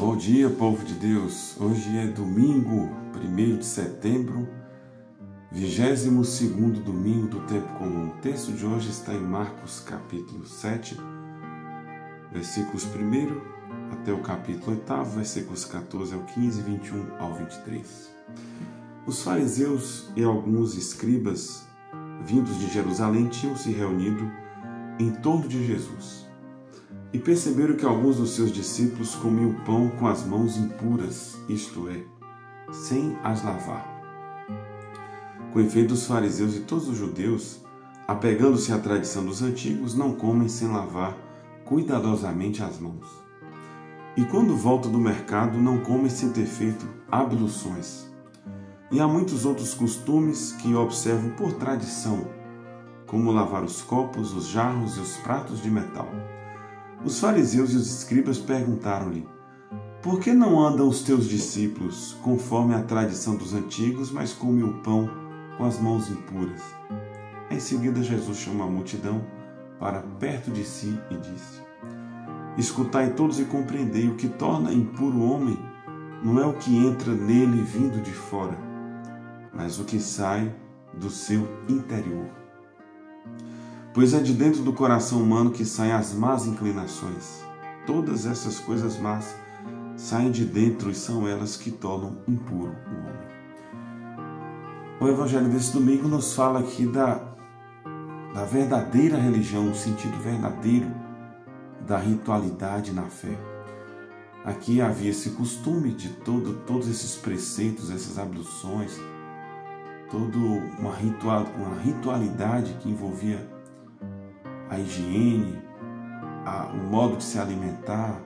Bom dia, povo de Deus. Hoje é domingo, 1º de setembro, 22º domingo do tempo comum. O texto de hoje está em Marcos capítulo 7, versículos 1º até o capítulo 8, versículos 14 ao 15, 21 ao 23. Os fariseus e alguns escribas vindos de Jerusalém tinham se reunido em torno de Jesus e perceberam que alguns dos seus discípulos comiam pão com as mãos impuras, isto é, sem as lavar. Com efeito, os fariseus e todos os judeus, apegando-se à tradição dos antigos, não comem sem lavar cuidadosamente as mãos. E quando voltam do mercado, não comem sem ter feito abluções. E há muitos outros costumes que observam por tradição, como lavar os copos, os jarros e os pratos de metal. Os fariseus e os escribas perguntaram-lhe: por que não andam os teus discípulos conforme a tradição dos antigos, mas comem o pão com as mãos impuras? Em seguida, Jesus chamou a multidão para perto de si e disse: escutai todos e compreendei, o que torna impuro o homem não é o que entra nele vindo de fora, mas o que sai do seu interior. Pois é de dentro do coração humano que saem as más inclinações. Todas essas coisas más saem de dentro e são elas que tornam impuro o homem. O evangelho desse domingo nos fala aqui da verdadeira religião, o sentido verdadeiro da ritualidade na fé. Aqui havia esse costume de todos esses preceitos, essas abluções, toda uma ritualidade que envolvia a higiene, o modo de se alimentar,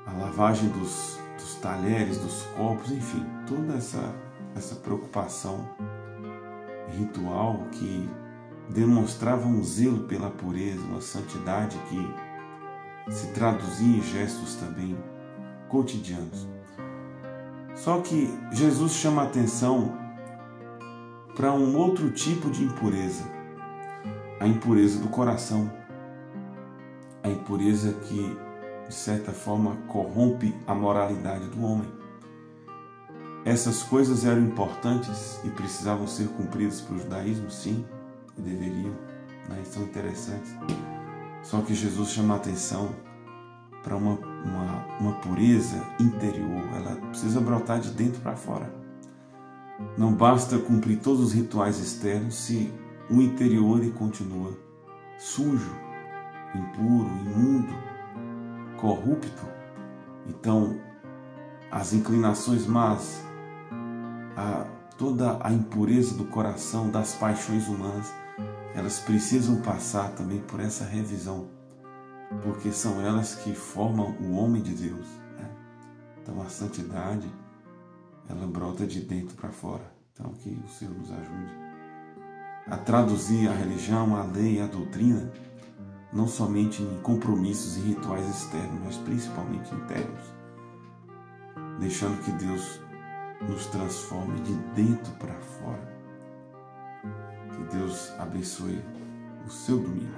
a lavagem dos talheres, dos copos, enfim, toda essa preocupação ritual que demonstrava um zelo pela pureza, uma santidade que se traduzia em gestos também cotidianos. Só que Jesus chama a atenção para um outro tipo de impureza, a impureza do coração, a impureza que, de certa forma, corrompe a moralidade do homem. Essas coisas eram importantes e precisavam ser cumpridas para o judaísmo, sim, e deveriam, né? São interessantes. Só que Jesus chama a atenção para uma pureza interior, ela precisa brotar de dentro para fora. Não basta cumprir todos os rituais externos se o interior ele continua sujo, impuro, imundo, corrupto. Então, as inclinações más, toda a impureza do coração, das paixões humanas, elas precisam passar também por essa revisão, porque são elas que formam o homem de Deus, né? Então, a santidade, ela brota de dentro para fora. Então, que o Senhor nos ajude a traduzir a religião, a lei, a doutrina, não somente em compromissos e rituais externos, mas principalmente internos, deixando que Deus nos transforme de dentro para fora. Que Deus abençoe o seu domingo.